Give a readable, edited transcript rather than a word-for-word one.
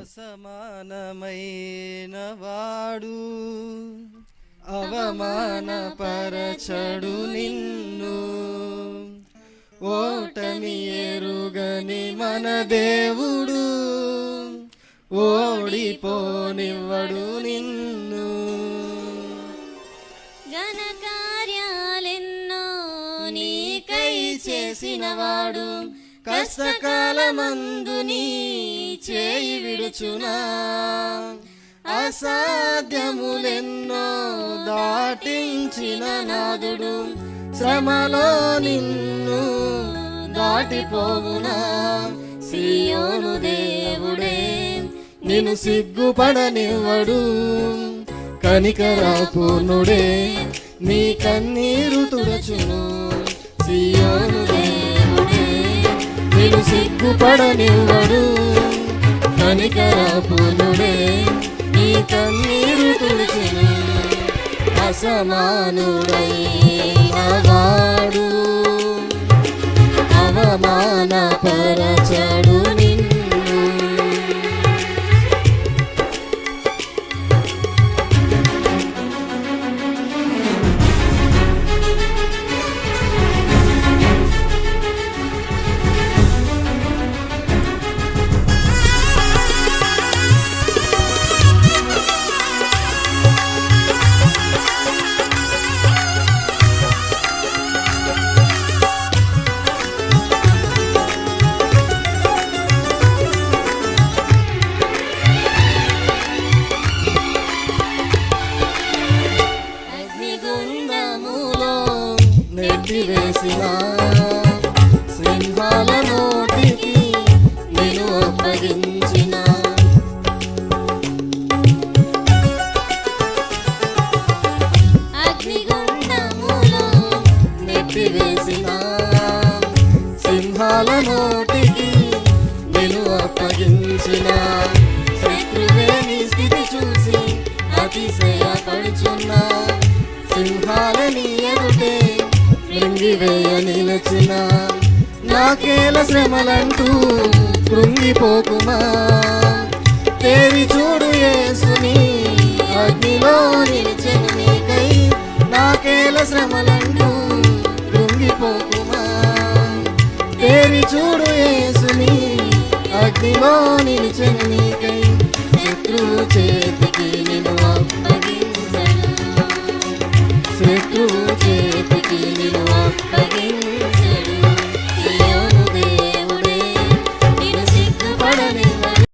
అసమానమైన వాడు అవమానపరచడు నిన్ను, ఓటమి ఎరుగని మన దేవుడు ఓడిపోనివ్వడు నిన్ను. ఘన కార్యాలెన్నో నీకై చేసినవాడు కష్టకాలమందు నీ చేయి విడుచునా, అసాధ్యములెన్నో దాటించిన నాదుడు శ్రమలో నిన్ను దాటిపోవునా. సియోను దేవుడే నిన్ను సిగ్గుపడనివ్వడు, కనికరాపూర్ణుడే నీ కన్నీరు తుడచును. సియోను దేవుడే నిన్ను సిగ్గుపడనివ్వడు, కనికరాపూర్ణుడే నీ కన్నీరు తుడచును. అసమానుడైన వాడు అవమానపరచడు నిన్ను. నెట్టివేసిన సింహాల నోటికి నేను అప్పగించిన, అగ్నిగుండములో నెట్టివేసిన సింహాల నోటికి నేను అప్పగించిన. శత్రువే నీ స్థితి చూసి అతిశయపడుచున్నా, సింహాలని ఎదుటే కృంగివేయ నిలచిన. నాకేల శ్రమలంటూ కృంగిపోకుమా, తేరి చూడు యేసుని అగ్నిలో నిలిచెను నీకై. నాకేల శ్రమలంటూ కృంగిపోకుమా, తేరి చూడు యేసుని అగ్నిలో నిలిచెను నీకై. శత్రువు చేతికి నిన్ను అప్పగించను, శత్రువు చేతికి నిన్ను అప్పగించను.